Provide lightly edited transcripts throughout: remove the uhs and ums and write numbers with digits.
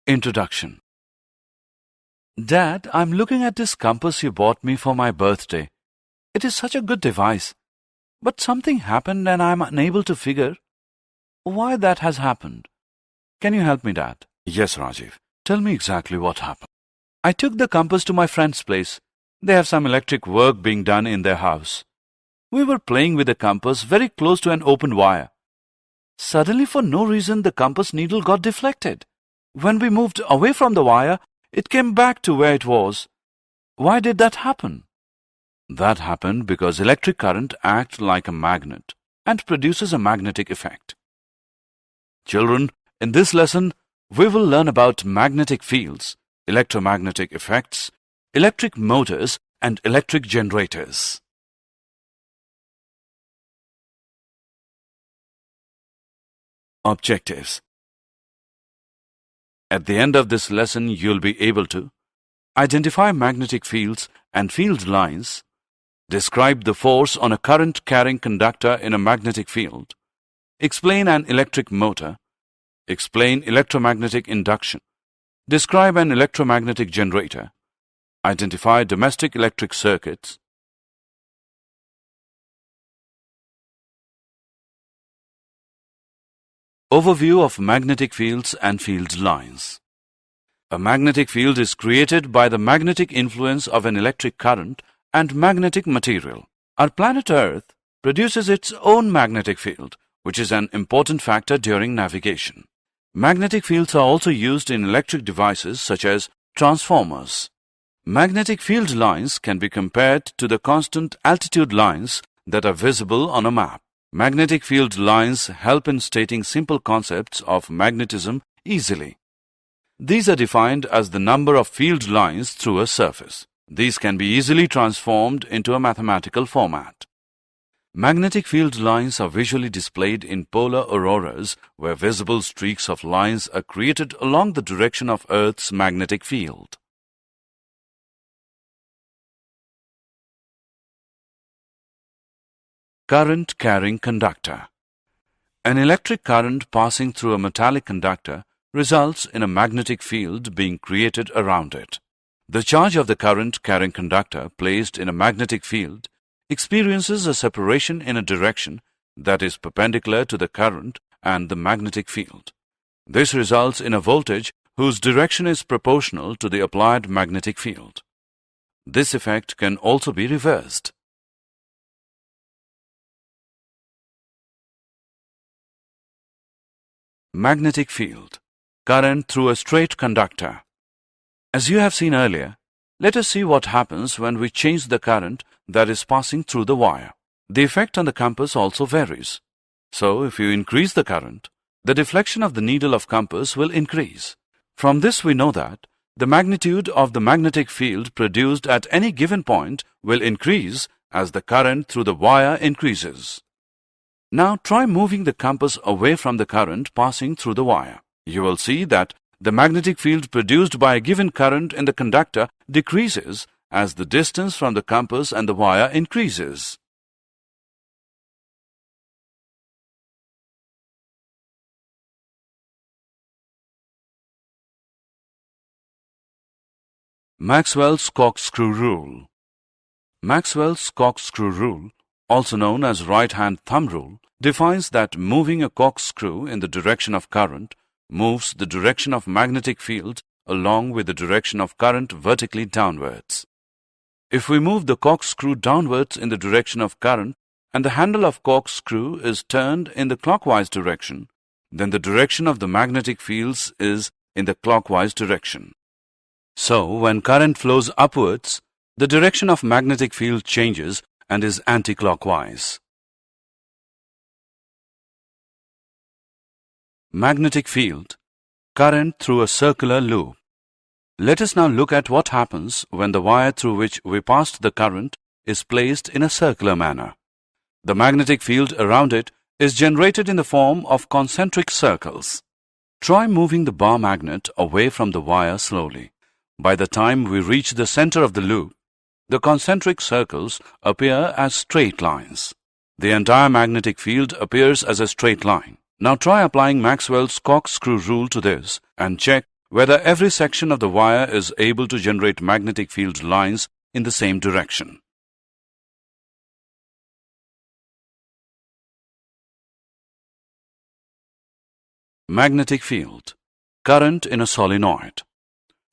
Introduction. Dad, I'm looking at this compass you bought me for my birthday. It is such a good device. But something happened and I'm unable to figure why that has happened. Can you help me, Dad? Yes, Rajiv. Tell me exactly what happened. I took the compass to my friend's place. They have some electric work being done in their house. We were playing with the compass very close to an open wire. Suddenly, for no reason, the compass needle got deflected. When we moved away from the wire, it came back to where it was. Why did that happen? That happened because electric current acts like a magnet and produces a magnetic effect. Children, in this lesson, we will learn about magnetic fields, electromagnetic effects, electric motors, and electric generators. Objectives. At the end of this lesson, you'll be able to identify magnetic fields and field lines, describe the force on a current-carrying conductor in a magnetic field, explain an electric motor, explain electromagnetic induction, describe an electromagnetic generator, identify domestic electric circuits. Overview of magnetic fields and field lines. A magnetic field is created by the magnetic influence of an electric current and magnetic material. Our planet Earth produces its own magnetic field, which is an important factor during navigation. Magnetic fields are also used in electric devices such as transformers. Magnetic field lines can be compared to the constant altitude lines that are visible on a map. Magnetic field lines help in stating simple concepts of magnetism easily. These are defined as the number of field lines through a surface. These can be easily transformed into a mathematical format. Magnetic field lines are visually displayed in polar auroras, where visible streaks of lines are created along the direction of Earth's magnetic field. Current-carrying conductor. An electric current passing through a metallic conductor results in a magnetic field being created around it. The charge of the current-carrying conductor placed in a magnetic field experiences a separation in a direction that is perpendicular to the current and the magnetic field. This results in a voltage whose direction is proportional to the applied magnetic field. This effect can also be reversed. Magnetic field. Current through a straight conductor. As you have seen earlier, let us see what happens when we change the current that is passing through the wire. The effect on the compass also varies. So, if you increase the current, the deflection of the needle of compass will increase. From this we know that the magnitude of the magnetic field produced at any given point will increase as the current through the wire increases. Now try moving the compass away from the current passing through the wire. You will see that the magnetic field produced by a given current in the conductor decreases as the distance from the compass and the wire increases. Maxwell's corkscrew rule. Maxwell's corkscrew rule, also known as right-hand thumb rule, defines that moving a corkscrew in the direction of current moves the direction of magnetic field along with the direction of current vertically downwards. If we move the corkscrew downwards in the direction of current and the handle of corkscrew is turned in the clockwise direction, then the direction of the magnetic fields is in the clockwise direction. So, when current flows upwards, the direction of magnetic field changes and is anti-clockwise. Magnetic field. Current through a circular loop. Let us now look at what happens when the wire through which we passed the current is placed in a circular manner. The magnetic field around it is generated in the form of concentric circles. Try moving the bar magnet away from the wire slowly. By the time we reach the center of the loop, the concentric circles appear as straight lines. The entire magnetic field appears as a straight line. Now try applying Maxwell's corkscrew rule to this and check whether every section of the wire is able to generate magnetic field lines in the same direction. Magnetic field. Current in a solenoid.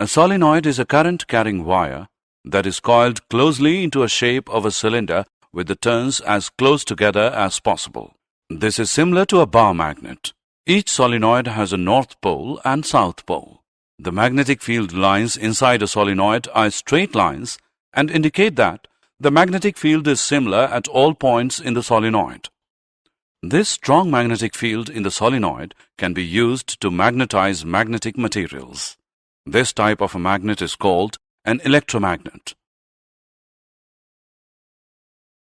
A solenoid is a current-carrying wire that is coiled closely into a shape of a cylinder with the turns as close together as possible. This is similar to a bar magnet. Each solenoid has a north pole and south pole. The magnetic field lines inside a solenoid are straight lines and indicate that the magnetic field is similar at all points in the solenoid. This strong magnetic field in the solenoid can be used to magnetize magnetic materials. This type of a magnet is called an electromagnet.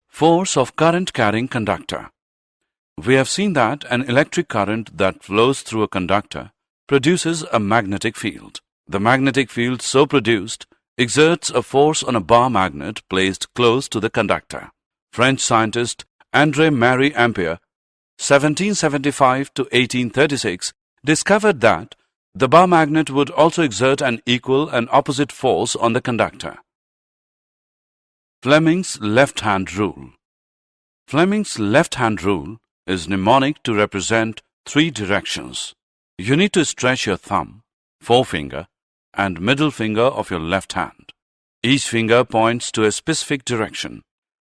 Force of current-carrying conductor. We have seen that an electric current that flows through a conductor produces a magnetic field. The magnetic field so produced exerts a force on a bar magnet placed close to the conductor. French scientist André-Marie Ampère, 1775 to 1836, discovered that the bar magnet would also exert an equal and opposite force on the conductor. Fleming's left-hand rule. Fleming's left-hand rule is mnemonic to represent three directions. You need to stretch your thumb, forefinger, and middle finger of your left hand. Each finger points to a specific direction.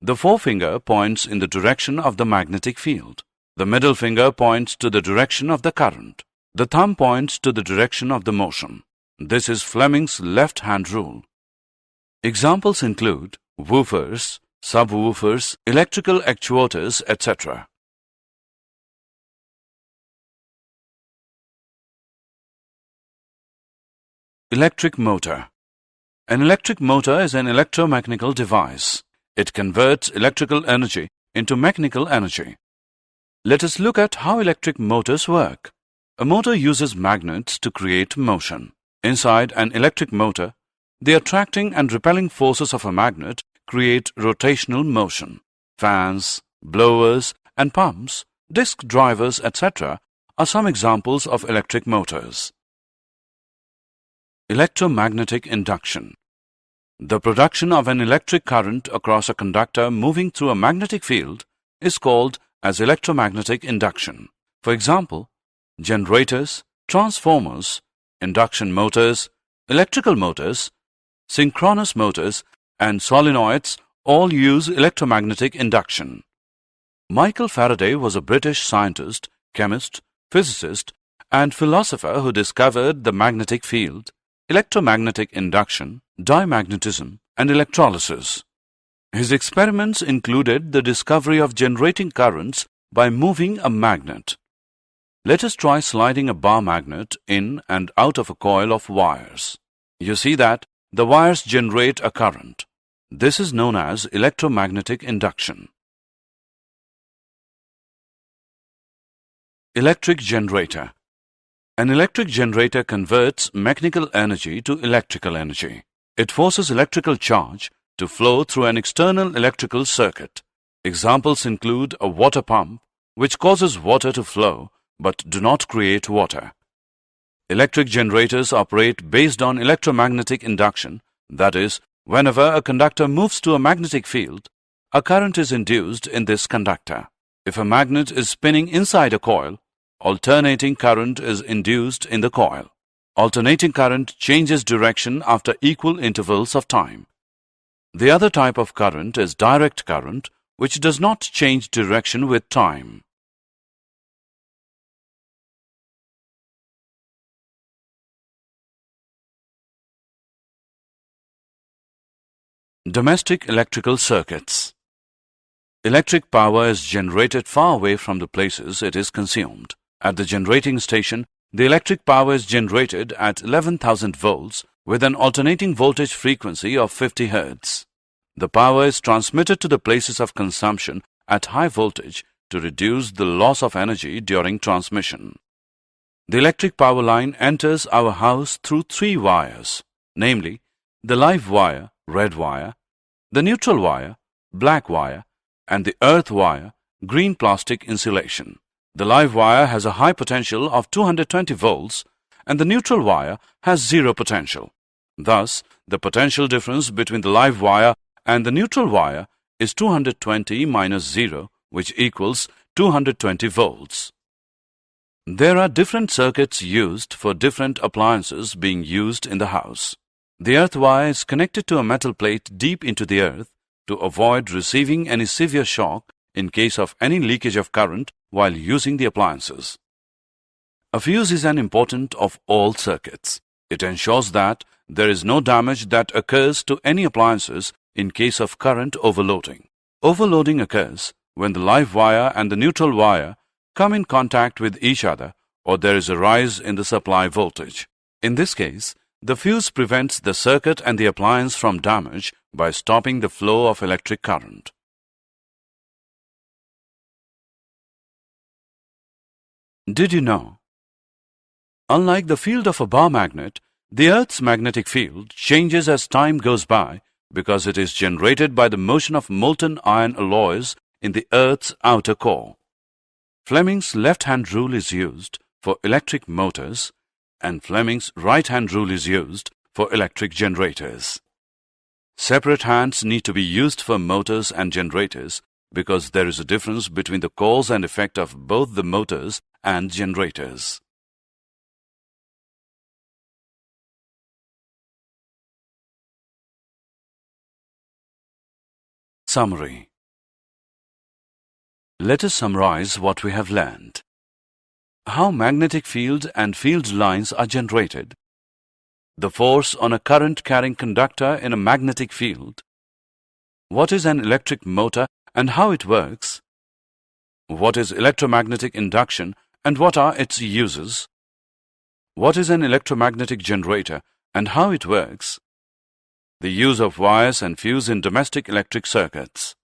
The forefinger points in the direction of the magnetic field. The middle finger points to the direction of the current. The thumb points to the direction of the motion. This is Fleming's left-hand rule. Examples include woofers, subwoofers, electrical actuators, etc. Electric motor. An electric motor is an electromechanical device. It converts electrical energy into mechanical energy. Let us look at how electric motors work. A motor uses magnets to create motion. Inside an electric motor, the attracting and repelling forces of a magnet create rotational motion. Fans, blowers, and pumps, disc drivers, etc. are some examples of electric motors. Electromagnetic induction. The production of an electric current across a conductor moving through a magnetic field is called as electromagnetic induction. For example, generators, transformers, induction motors, electrical motors, synchronous motors, and solenoids all use electromagnetic induction. Michael Faraday was a British scientist, chemist, physicist, and philosopher who discovered the magnetic field, electromagnetic induction, dimagnetism, and electrolysis. His experiments included the discovery of generating currents by moving a magnet. Let us try sliding a bar magnet in and out of a coil of wires. You see that the wires generate a current. This is known as electromagnetic induction. Electric generator. An electric generator converts mechanical energy to electrical energy. It forces electrical charge to flow through an external electrical circuit. Examples include a water pump, which causes water to flow but do not create water. Electric generators operate based on electromagnetic induction, that is, whenever a conductor moves to a magnetic field, a current is induced in this conductor. If a magnet is spinning inside a coil, alternating current is induced in the coil. Alternating current changes direction after equal intervals of time. The other type of current is direct current, which does not change direction with time. Domestic electrical circuits. Electric power is generated far away from the places it is consumed. At the generating station, the electric power is generated at 11,000 volts with an alternating voltage frequency of 50 Hz. The power is transmitted to the places of consumption at high voltage to reduce the loss of energy during transmission. The electric power line enters our house through three wires, namely the live wire, red wire, the neutral wire, black wire, and the earth wire, green plastic insulation. The live wire has a high potential of 220 volts and the neutral wire has zero potential. Thus, the potential difference between the live wire and the neutral wire is 220 minus 0, which equals 220 volts. There are different circuits used for different appliances being used in the house. The earth wire is connected to a metal plate deep into the earth to avoid receiving any severe shock in case of any leakage of current while using the appliances. A fuse is an important of all circuits. It ensures that there is no damage that occurs to any appliances in case of current overloading. Overloading occurs when the live wire and the neutral wire come in contact with each other or there is a rise in the supply voltage. In this case, the fuse prevents the circuit and the appliance from damage by stopping the flow of electric current. Did you know? Unlike the field of a bar magnet, the Earth's magnetic field changes as time goes by because it is generated by the motion of molten iron alloys in the Earth's outer core. Fleming's left-hand rule is used for electric motors and Fleming's right-hand rule is used for electric generators. Separate hands need to be used for motors and generators because there is a difference between the cause and effect of both the motors and generators. Summary. Let us summarize what we have learned. How magnetic field and field lines are generated. The force on a current-carrying conductor in a magnetic field. What is an electric motor and how it works? What is electromagnetic induction and what are its uses? What is an electromagnetic generator and how it works? The use of wires and fuse in domestic electric circuits.